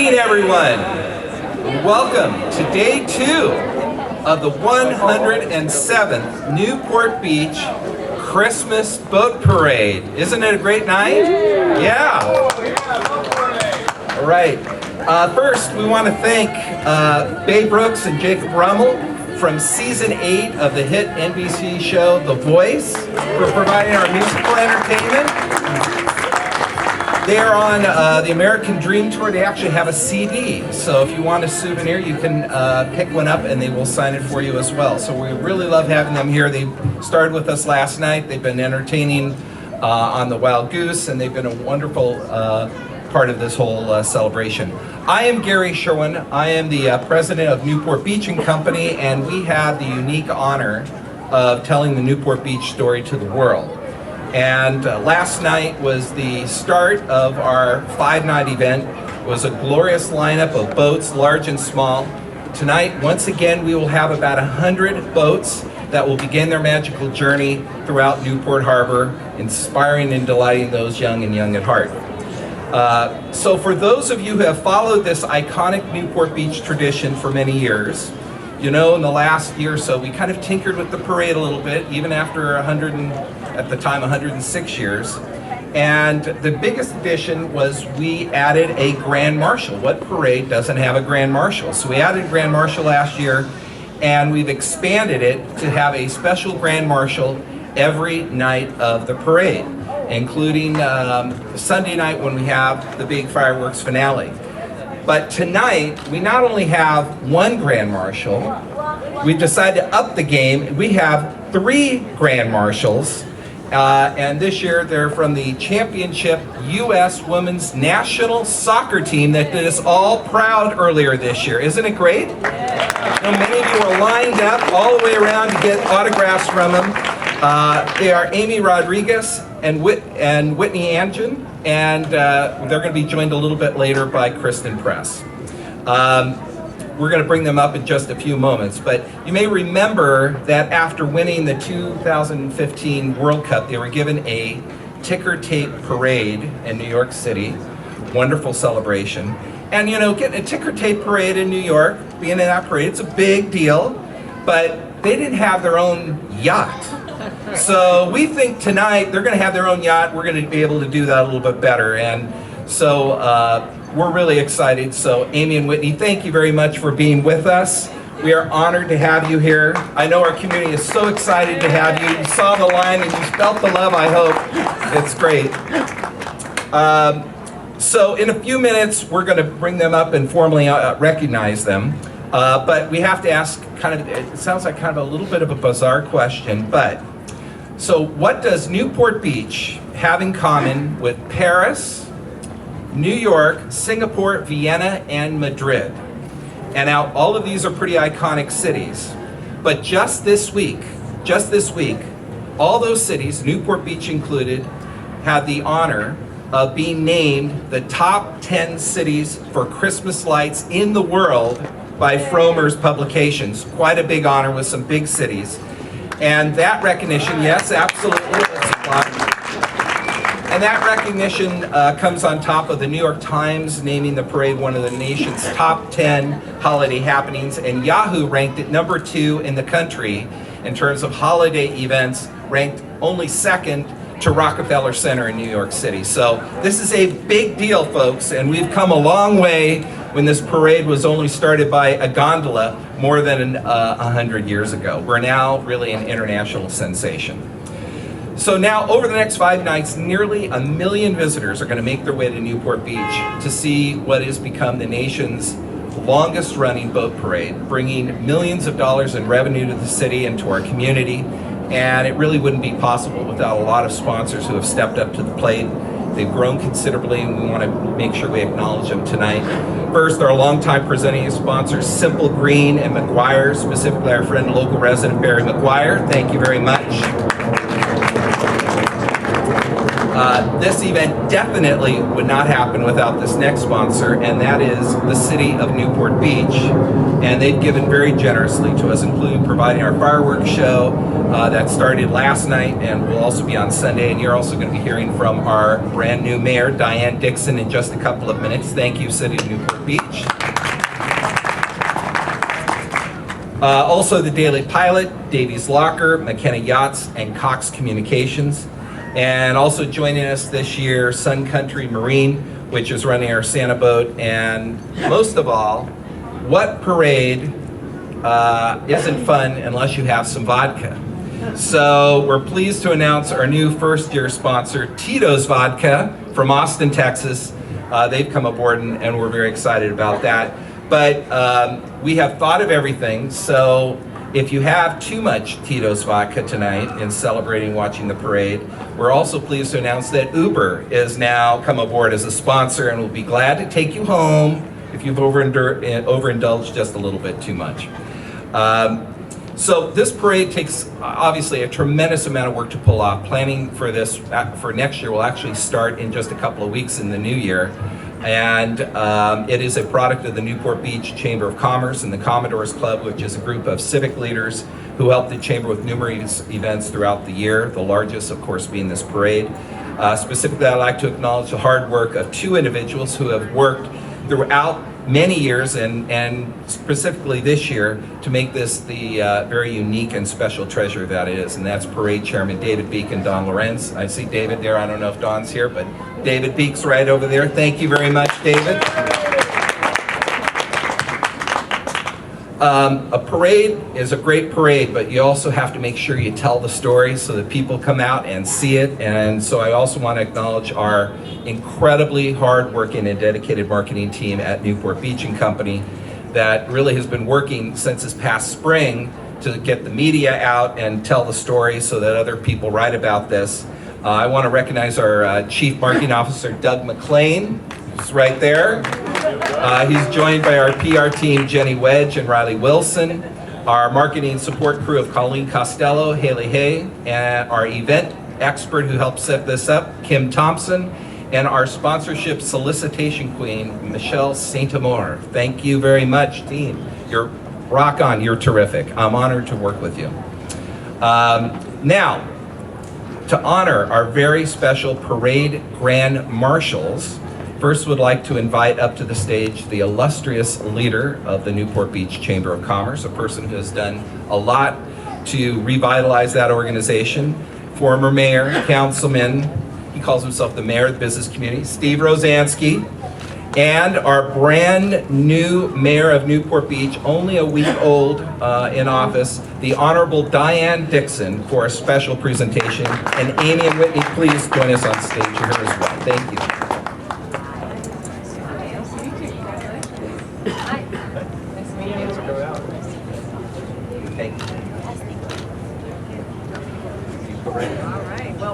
evening, everyone. Welcome to day 2 of the 107th Newport Beach Christmas Boat Parade. Isn't it a great night? Yeah. All right. First, we want to thank Babe Brooks and Jacob Rummel from season 8 of the hit NBC show The Voice for providing our musical entertainment. They are on the American Dream Tour. They actually have a CD, so if you want a souvenir, you can pick one up and they will sign it for you as well. So we really love having them here. They started with us last night. They've been entertaining on the Wild Goose, and they've been a wonderful part of this whole celebration. I am Gary Sherwin. I am the president of Newport Beach and Company, and we have the unique honor of telling the Newport Beach story to the world. And last night was the start of our 5-night event. It was a glorious lineup of boats, large and small. Tonight, once again, we will have about 100 boats that will begin their magical journey throughout Newport Harbor, inspiring and delighting those young and young at heart. So for those of you who have followed this iconic Newport Beach tradition for many years, you know, in the last year or so, we kind of tinkered with the parade a little bit, even after at the time, 106 years. And the biggest addition was we added a Grand Marshal. What parade doesn't have a Grand Marshal? So we added a Grand Marshal last year, and we've expanded it to have a special Grand Marshal every night of the parade, including Sunday night when we have the big fireworks finale. But tonight, we not only have one Grand Marshal, we decided to up the game. We have 3 Grand Marshals, and this year they're from the championship U.S. Women's National Soccer Team that did us all proud earlier this year. Isn't it great? So many of you are lined up all the way around to get autographs from them. They are Amy Rodriguez and Whitney Angen, and they're going to be joined a little bit later by Kristen Press. We're going to bring them up in just a few moments, but you may remember that after winning the 2015 World Cup, they were given a ticker tape parade in New York City. Wonderful celebration. And you know, getting a ticker tape parade in New York, being in that parade, it's a big deal, but they didn't have their own yacht. So we think tonight they're going to have their own yacht. We're going to be able to do that a little bit better. And so we're really excited. So Amy and Whitney, thank you very much for being with us. We are honored to have you here. I know our community is so excited to have you. You saw the line and you felt the love, I hope. It's great. So in a few minutes, we're going to bring them up and formally recognize them. But we have to ask it sounds like kind of a little bit of a bizarre question, but so what does Newport Beach have in common with Paris, New York, Singapore, Vienna, and Madrid? And now all of these are pretty iconic cities. But just this week, all those cities, Newport Beach included, had the honor of being named the top 10 cities for Christmas lights in the world by Frommer's Publications. Quite a big honor with some big cities. And that recognition, yes, absolutely. And that recognition comes on top of the New York Times naming the parade one of the nation's top 10 holiday happenings, and Yahoo ranked it number 2 in the country in terms of holiday events, ranked only second to Rockefeller Center in New York City. So this is a big deal, folks, and we've come a long way when this parade was only started by a gondola more than 100 years ago. We're now really an international sensation. So now, over the next 5 nights, nearly 1 million visitors are going to make their way to Newport Beach to see what has become the nation's longest running boat parade, bringing millions of dollars in revenue to the city and to our community. And it really wouldn't be possible without a lot of sponsors who have stepped up to the plate. They've grown considerably, and we want to make sure we acknowledge them tonight. First, our longtime presenting sponsors, Simple Green and McGuire, specifically our friend, local resident Barry McGuire. Thank you very much. This event definitely would not happen without this next sponsor, and that is the City of Newport Beach. And they've given very generously to us, including providing our fireworks show that started last night and will also be on Sunday. And you're also going to be hearing from our brand new mayor, Diane Dixon, in just a couple of minutes. Thank you, City of Newport Beach. Also the Daily Pilot, Davies Locker, McKenna Yachts, and Cox Communications. And also joining us this year, Sun Country Marine, which is running our Santa boat. And most of all, what parade isn't fun unless you have some vodka? So we're pleased to announce our new first-year sponsor, Tito's Vodka from Austin, Texas. They've come aboard and we're very excited about that. But we have thought of everything, so if you have too much Tito's Vodka tonight in celebrating watching the parade, we're also pleased to announce that Uber is now come aboard as a sponsor and will be glad to take you home if you've overindulged just a little bit too much. So this parade takes obviously a tremendous amount of work to pull off. Planning for this for next year will actually start in just a couple of weeks in the new year. And it is a product of the Newport Beach Chamber of Commerce and the Commodores Club, which is a group of civic leaders who help the Chamber with numerous events throughout the year, the largest, of course, being this parade. Specifically, I'd like to acknowledge the hard work of two individuals who have worked throughout many years and specifically this year to make this the very unique and special treasure that it is, and that's Parade Chairman David Beek and Don Lorenz. I see David there. I don't know if Don's here, but David Beek's right over there. Thank you very much, David. A parade is a great parade, but you also have to make sure you tell the story so that people come out and see it. And so I also want to acknowledge our incredibly hard-working and dedicated marketing team at Newport Beach and Company that really has been working since this past spring to get the media out and tell the story so that other people write about this. I want to recognize our Chief Marketing Officer, Doug McLean, who's right there. He's joined by our PR team, Jenny Wedge and Riley Wilson, our marketing support crew of Colleen Costello, Haley Hay, and our event expert who helped set this up, Kim Thompson, and our sponsorship solicitation queen, Michelle Saint-Amour. Thank you very much, team. You're rock on, you're terrific. I'm honored to work with you. Now, to honor our very special parade grand marshals, first would like to invite up to the stage the illustrious leader of the Newport Beach Chamber of Commerce, a person who has done a lot to revitalize that organization, former mayor, councilman, he calls himself the mayor of the business community, Steve Rosansky, and our brand new mayor of Newport Beach, only a week old in office, the Honorable Diane Dixon, for a special presentation. And Amy and Whitney, please join us on stage here as well. Thank you.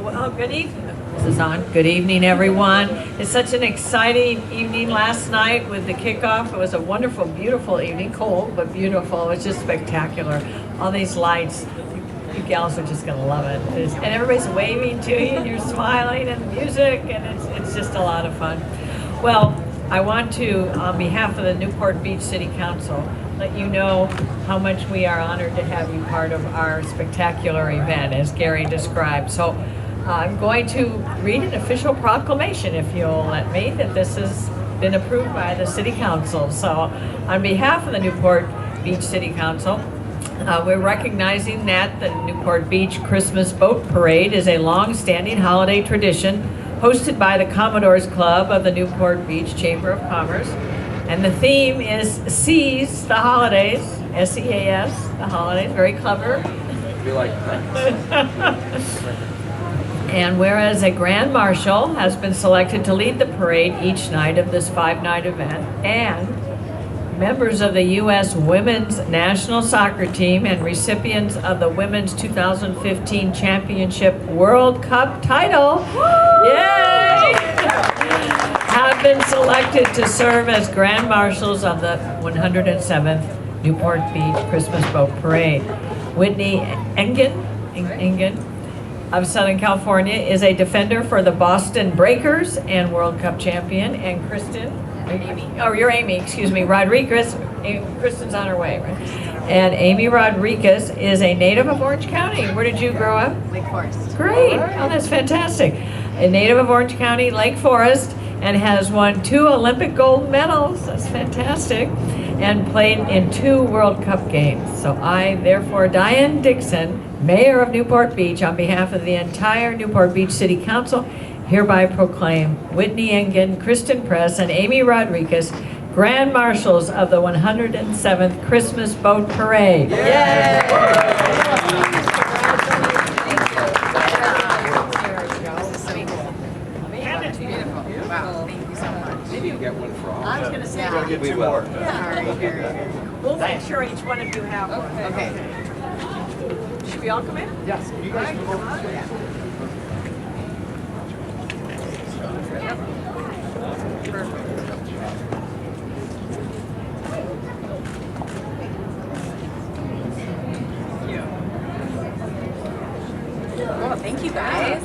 Well, good evening. This is on. Good evening, everyone. It's such an exciting evening last night with the kickoff. It was a wonderful, beautiful evening. Cold, but beautiful. It was just spectacular. All these lights. You gals are just going to love it. And everybody's waving to you, and you're smiling, and the music, and it's just a lot of fun. Well, I want to, on behalf of the Newport Beach City Council, let you know how much we are honored to have you part of our spectacular event, as Gary described. So I'm going to read an official proclamation, if you'll let me, that this has been approved by the City Council. So on behalf of the Newport Beach City Council, we're recognizing that the Newport Beach Christmas Boat Parade is a long-standing holiday tradition hosted by the Commodores Club of the Newport Beach Chamber of Commerce. And the theme is Seize the Holidays, S-E-A-S, the holidays, very clever. We like that. And whereas a Grand Marshal has been selected to lead the parade each night of this 5-night event, and members of the U.S. Women's National Soccer Team and recipients of the Women's 2015 Championship World Cup title, yay! Have been selected to serve as Grand Marshals of the 107th Newport Beach Christmas Boat Parade. Whitney Engen of Southern California, is a defender for the Boston Breakers and World Cup champion. And Kristen, you're Amy, excuse me, Rodriguez. Kristen's on her way, right? And Amy Rodriguez is a native of Orange County. Where did you grow up? Lake Forest. Great. Oh, that's fantastic. A native of Orange County, Lake Forest, and has won 2 Olympic gold medals. That's fantastic. And played in 2 World Cup games. So I, therefore, Diane Dixon, Mayor of Newport Beach, on behalf of the entire Newport Beach City Council, hereby proclaim Whitney Engen, Kristen Press, and Amy Rodriguez Grand Marshals of the 107th Christmas Boat Parade. Yay! Wow, thank you so much. Maybe you get one for all. I was going to say, Yeah. Get 2 more. we'll make sure each one of you have one. Okay. Should we all come in? Yes. You guys can go. Well, thank you guys.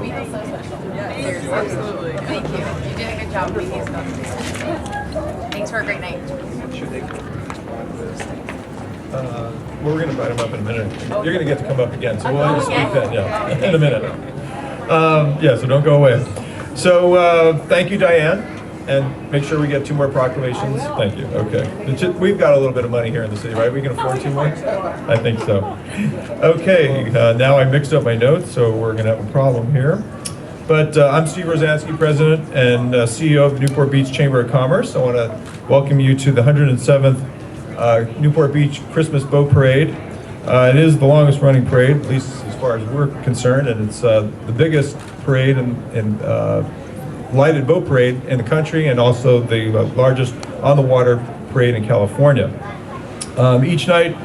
We feel so special. Seriously. Absolutely. Thank you. You did a good job making us feel. Thanks for a great night. Should they? We're going to invite him up in a minute. You're going to get to come up again, so we'll just speak then, yeah, in a minute. Yeah, so don't go away. So thank you, Diane, and make sure we get 2 more proclamations. Thank you. Okay. We've got a little bit of money here in the city, right? We can afford 2 more? I think so. Okay, now I mixed up my notes, so we're going to have a problem here. But I'm Steve Rosansky, President and CEO of the Newport Beach Chamber of Commerce. I want to welcome you to the 107th Newport Beach Christmas Boat Parade. It is the longest running parade, at least as far as we're concerned, and it's the biggest parade and lighted boat parade in the country, and also the largest on the water parade in California. Each night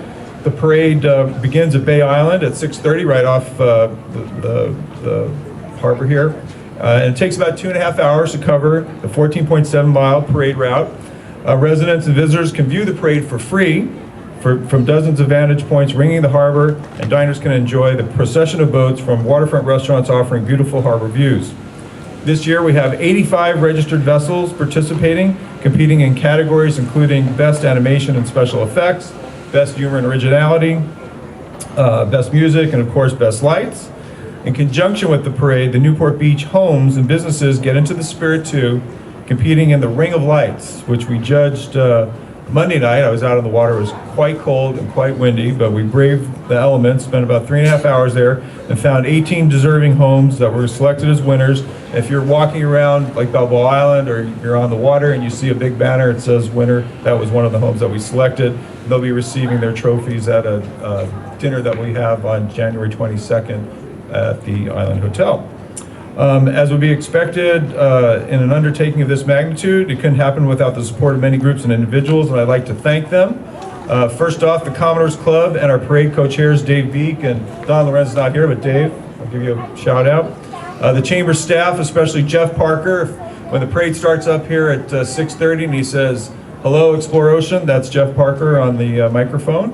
the parade begins at Bay Island at 6:30, right off the harbor here, and it takes about 2.5 hours to cover the 14.7 mile parade route. Residents and visitors can view the parade for free from dozens of vantage points ringing the harbor, and diners can enjoy the procession of boats from waterfront restaurants offering beautiful harbor views. This year we have 85 registered vessels participating, competing in categories including Best Animation and Special Effects, Best Humor and Originality, Best Music, and of course Best Lights. In conjunction with the parade, the Newport Beach homes and businesses get into the spirit too, competing in the Ring of Lights, which we judged Monday night. I was out on the water. It was quite cold and quite windy, but we braved the elements, spent about 3.5 hours there, and found 18 deserving homes that were selected as winners. If you're walking around like Balboa Island or you're on the water and you see a big banner, it says winner, that was one of the homes that we selected. They'll be receiving their trophies at a dinner that we have on January 22nd at the Island Hotel. As would be expected in an undertaking of this magnitude, it couldn't happen without the support of many groups and individuals, and I'd like to thank them. First off, the Commodores Club and our parade co-chairs, Dave Beek and Don Lorenz, not here, but Dave, I'll give you a shout out. The chamber staff, especially Jeff Parker, when the parade starts up here at 6:30 and he says, "Hello, Explore Ocean," that's Jeff Parker on the microphone.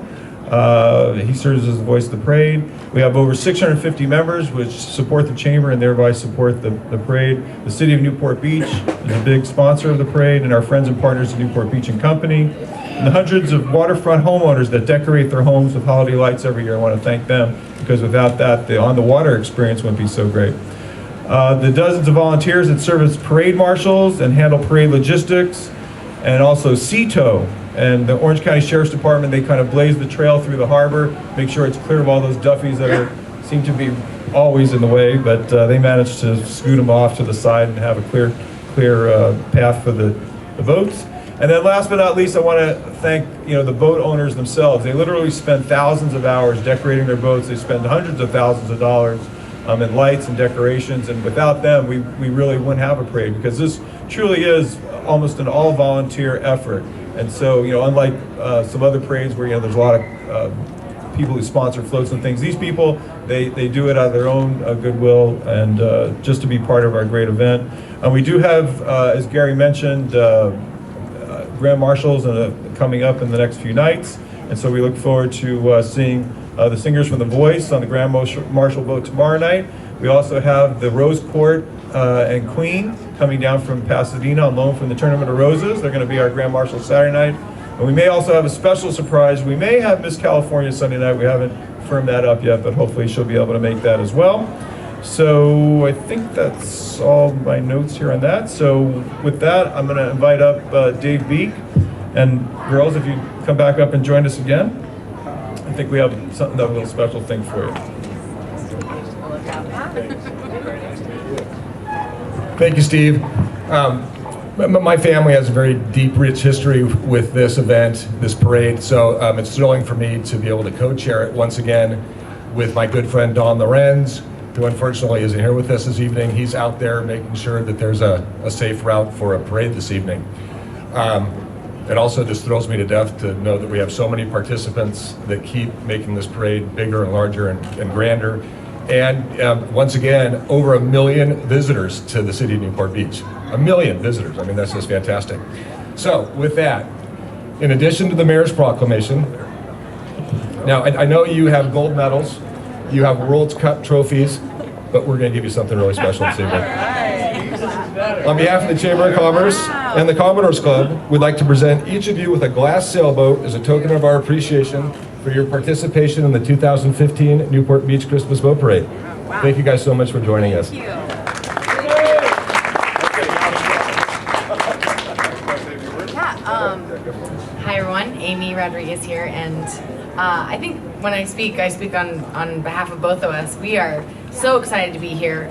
He serves as the voice of the parade. We have over 650 members which support the chamber and thereby support the parade. The city of Newport Beach is a big sponsor of the parade, and our friends and partners at Newport Beach and Company. And the hundreds of waterfront homeowners that decorate their homes with holiday lights every year, I want to thank them, because without that, the on-the-water experience wouldn't be so great. The dozens of volunteers that serve as parade marshals and handle parade logistics, and also CETO and the Orange County Sheriff's Department, they kind of blaze the trail through the harbor, make sure it's clear of all those duffies that seem to be always in the way, but they managed to scoot them off to the side and have a clear path for the boats. And then last but not least, I want to thank the boat owners themselves. They literally spend thousands of hours decorating their boats. They spend hundreds of thousands of dollars in lights and decorations, and without them, we really wouldn't have a parade, because this truly is almost an all-volunteer effort. And so, unlike some other parades where there's a lot of people who sponsor floats and things, these people they do it out of their own goodwill and just to be part of our great event. And we do have, as Gary mentioned, Grand Marshals coming up in the next few nights, and so we look forward to seeing the singers from The Voice on the Grand Marshal boat tomorrow night. We also have the Rose Court and Queen coming down from Pasadena on loan from the Tournament of Roses. They're going to be our Grand Marshal Saturday night. And we may also have a special surprise. We may have Miss California Sunday night. We haven't firmed that up yet, but hopefully she'll be able to make that as well. So I think that's all my notes here on that. So with that, I'm going to invite up Dave Beek. And girls, if you come back up and join us again, I think we have something, a little special thing for you. Thank you, Steve. My family has a very deep, rich history with this event, this parade, so it's thrilling for me to be able to co-chair it once again with my good friend Don Lorenz, who unfortunately isn't here with us this evening. He's out there making sure that there's a safe route for a parade this evening. It also just thrills me to death to know that we have so many participants that keep making this parade bigger and larger and grander. And once again, over 1 million visitors to the city of Newport Beach. 1 million visitors. I mean, that's just fantastic. So with that, in addition to the mayor's proclamation, now I know you have gold medals, you have World Cup trophies, but we're going to give you something really special this evening. On behalf of the Chamber of Commerce and the Commodores Club, we'd like to present each of you with a glass sailboat as a token of our appreciation for your participation in the 2015 Newport Beach Christmas Boat Parade. Thank you guys so much for joining us. Thank you. Hi everyone, Amy Rodriguez here, and I think when I speak on behalf of both of us. We are so excited to be here.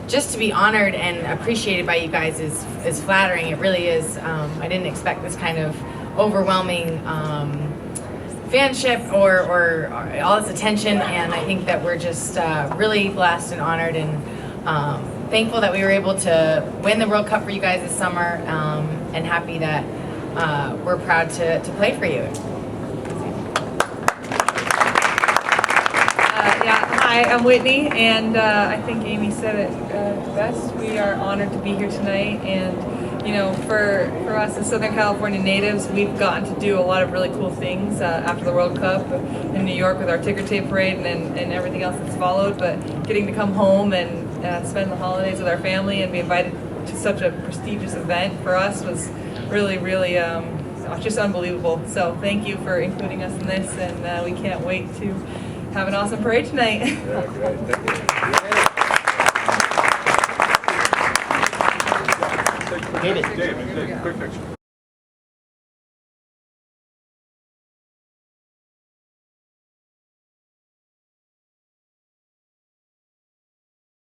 Just to be honored and appreciated by you guys is flattering. It really is. I didn't expect this kind of overwhelming fanship or all this attention, and I think that we're just really blessed and honored and thankful that we were able to win the World Cup for you guys this summer, and happy that we're proud to play for you. Hi, I'm Whitney, and I think Amy said it best. We are honored to be here tonight, and you know, for us as Southern California natives, we've gotten to do a lot of really cool things after the World Cup in New York with our ticker tape parade and everything else that's followed. But getting to come home and spend the holidays with our family and be invited to such a prestigious event for us was really, really just unbelievable. So thank you for including us in this, and we can't wait to have an awesome parade tonight. Yeah, great. Thank you. David, quick picture.